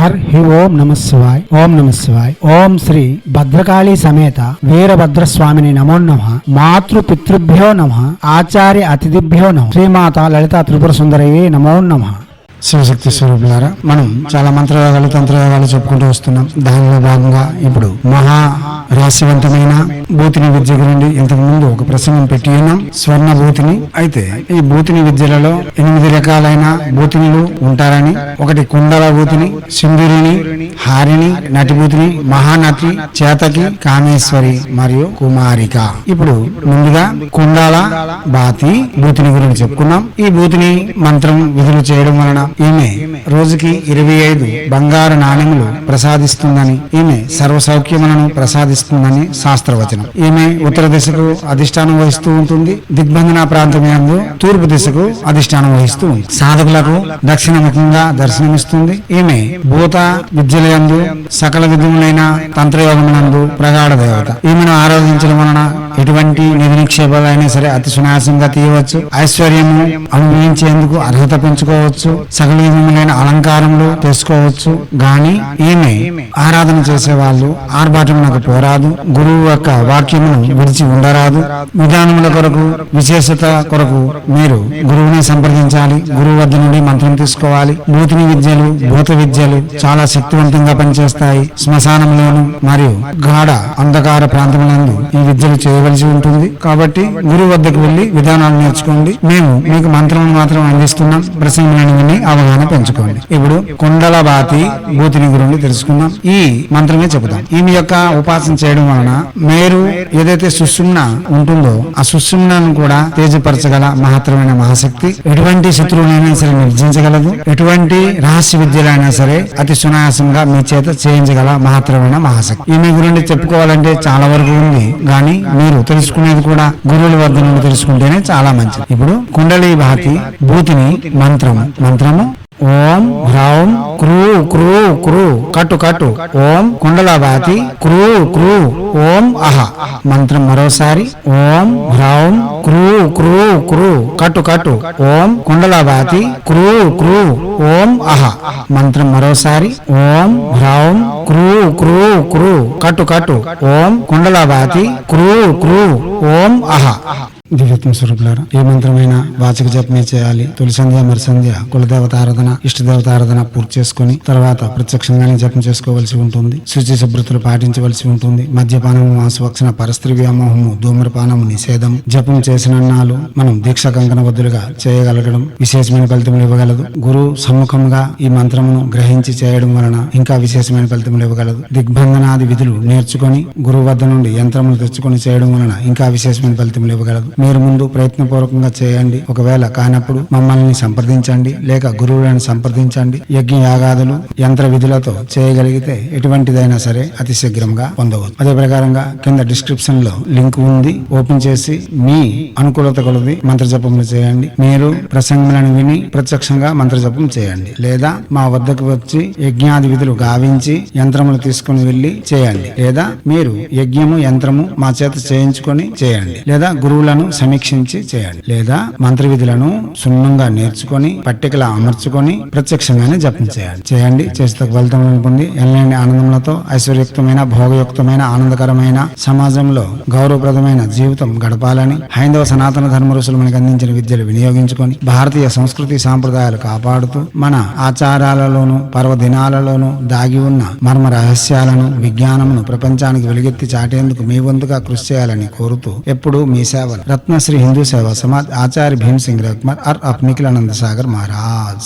హి ఓం నమ శివాయ్. ఓం నమ శివాయ్. ఓం శ్రీ భద్రకాళీ సమేత వీరభద్రస్వామిని నమో నమః. మాతృ పితృభ్యో నమః. ఆచార్య అతిథిభ్యో నమః. శ్రీమాత లలితా త్రిపుర సుందరయే నమో నమః. శివశక్తి స్వరూపులారా, మనం చాలా మంత్రయోగాలు తంత్రయోగాలు చెప్పుకుంటూ వస్తున్నాం. దానిలో భాగంగా ఇప్పుడు మహా రహస్యవంతమైన భూతిని విద్య గురించి ఇంతకు ముందు ఒక ప్రసంగం పెట్టి ఉన్నాం, స్వర్ణ భూతిని. అయితే ఈ భూతిని విద్యలలో 8 రకాలైన భూతినులు ఉంటారని, ఒకటి కుండల భూతిని, సింధురిని, హారిని, నటిభూతిని, మహానటి, చేతకి, కామేశ్వరి మరియు కుమారిక. ఇప్పుడు ముందుగా కుండల బాతి భూతిని గురించి చెప్పుకున్నాం. ఈ భూతిని మంత్రం విధులు చేయడం వలన ఈమె రోజుకి 25 బంగారు నాణెములు ప్రసాదిస్తుందని, ఈమె సర్వ సౌఖ్యములను ప్రసాదిస్తుందని శాస్త్రవచనం. ఈమె ఉత్తర దిశకు అధిష్టానం వహిస్తూ ఉంటుంది. దిగ్బంధన ప్రాంతం యందు తూర్పు దిశకు అధిష్టానం వహిస్తూ ఉంది. సాధకులకు దక్షిణముఖంగా దర్శనమిస్తుంది. ఈమె భూత విద్యలందు సకల విధములైన తంత్రయోగములందు ప్రగాఢ దేవత. ఈమెను ఆరాధించడం వలన ఎటువంటి నిధి నిక్షేపాలైనా సరే అతి సునాయాసంగా తీయవచ్చు. ఐశ్వర్యము అనుభవించేందుకు అర్హత పెంచుకోవచ్చు. సకల విధములైన అలంకారములు చేసుకోవచ్చు. గాని ఈమె ఆరాధన చేసే వాళ్ళు ఆర్భాటమునకు పోరాదు. గురువు యొక్క వాక్యమును విడిచి ఉండరాదు. విధానముల కొరకు విశేషత కొరకు మీరు గురువుని సంప్రదించాలి. గురువు వద్ద నుండి మంత్రం తీసుకోవాలి. భూతిని విద్యలు భూత విద్యలు చాలా శక్తివంతంగా పనిచేస్తాయి. శ్మశానంలోను మరియు గాఢ అంధకార ప్రాంతములందు ఈ విద్యలు చేయవలసి ఉంటుంది. కాబట్టి గురువు వద్దకు వెళ్లి విధానాలు నేర్చుకోండి. మేము మీకు మంత్రమును మాత్రం అందిస్తున్నాం. ప్రసంగాన్ని విని అవగాహన పెంచుకోండి. ఇప్పుడు కుండల బాతి భూతిని గురించి తెలుసుకుందాం. ఈ మంత్రమే చెబుతాం. ఈమె యొక్క ఉపాసన చేయడం వలన మీరు ఏదైతే సుషుమ్న ఉంటుందో ఆ సుషుమ్నను కూడా తేజపరచగల మహత్తరమైన మహాశక్తి. ఎటువంటి శత్రువులైనా సరే నిర్జించగలదు. ఎటువంటి రహస్య విద్యలైనా సరే అతి సునాయాసంగా మీ చేత చేయించగల మహత్తరమైన మహాశక్తి. ఈమె గురించి చెప్పుకోవాలంటే చాలా వరకు ఉంది. గాని మీరు తెలుసుకునేది కూడా గురువుల వద్ద నుండి తెలుసుకుంటేనే చాలా మంచిది. ఇప్పుడు కుండలి బాతి భూతిని మంత్రము ఓం హ్రౌం క్రూ క్రూ క్రూ కట్టు కట్టు ఓం కుండలబాతి క్రూ క్రూ ఓం అహ. మంత్రం మరోసారి ఓం హ్రౌం క్రూ క్రూ క్రూ కట్టు కట్టు ఓం కుండలబాతి క్రూ క్రూ ఓం అహ. మంత్రం మరోసారి ఓం హ్రౌం క్రూ క్రూ క్రూ కట్టు కట్టు ఓం కుండలబాతి క్రూ క్రూ ఓం అహ. దివ్యత్మ స్వరూపులారా, ఏ మంత్రమైన వాచక జపమే చేయాలి. తొలి సంధ్య మరి సంధ్య కులదేవత ఆరాధన ఇష్టదేవత ఆరాధన పూర్తి చేసుకుని తర్వాత ప్రత్యక్షంగానే జపం చేసుకోవలసి ఉంటుంది. శుచి శుభ్రతలు పాటించవలసి ఉంటుంది. మద్యపానము మాంసభక్షణ పరస్త్రీ వ్యామోహము ధూమ్రపానము నిషేధం. జపం చేసిన నాలు మనం దీక్ష కంకణబద్ధులుగా చేయగలగడం విశేషమైన ఫలితములు ఇవ్వగలదు. గురు సమ్ముఖంగా ఈ మంత్రమును గ్రహించి చేయడం వలన ఇంకా విశేషమైన ఫలితములు ఇవ్వగలదు. దిగ్బంధనాది విధులు నేర్చుకొని గురువు వద్ద నుండి యంత్రములు తెచ్చుకొని చేయడం వలన ఇంకా విశేషమైన ఫలితములు ఇవ్వగలదు. మీరు ముందు ప్రయత్నపూర్వకంగా చేయండి. ఒకవేళ కానప్పుడు మమ్మల్ని సంప్రదించండి, లేక గురువులను సంప్రదించండి. యజ్ఞ యాగాదులు యంత్ర విధులతో చేయగలిగితే ఎటువంటిదైనా సరే అతి శీఘ్రంగా పొందవచ్చు. అదే ప్రకారంగా కింద డిస్క్రిప్షన్ లో లింక్ ఉంది. ఓపెన్ చేసి మీ అనుకూలత కొలది మంత్ర జపములు చేయండి. మీరు ప్రసంగాలను విని ప్రత్యక్షంగా మంత్ర జపం చేయండి. లేదా మా వద్దకు వచ్చి యజ్ఞాది విధులు గావించి యంత్రములు తీసుకుని వెళ్లి చేయండి. లేదా మీరు యజ్ఞము యంత్రము మా చేత చేయించుకొని చేయండి. లేదా గురువులను సమీక్షించి చేయండి. లేదా మంత్ర విధులను సున్నంగా నేర్చుకొని పట్టికలా అమర్చుకొని ప్రత్యక్షంగానే జపం చేయండి. చేస్తే ఫలితం పొంది ఎనలేని ఆనందములతో ఐశ్వర్యయుక్తమైన భోగయుక్తమైన ఆనందకరమైన సమాజంలో గౌరవప్రదమైన జీవితం గడపాలని హైందవ సనాతన ధర్మ ఋషులు మనకు అందించిన విద్యలు వినియోగించుకొని భారతీయ సంస్కృతి సాంప్రదాయాలు కాపాడుతూ మన ఆచారాలలోను పర్వదినాలలోను దాగి ఉన్న మర్మ రహస్యాలను విజ్ఞానమును ప్రపంచానికి వెలుగెత్తి చాటేందుకు మీ వంతుగా కృషి చేయాలని కోరుతూ ఎప్పుడు మీ సేవలు रत्नश्री हिंदू सेवा समाज आचार्य भीम सिंह रघुमार और निखिलानंद सागर महाराज।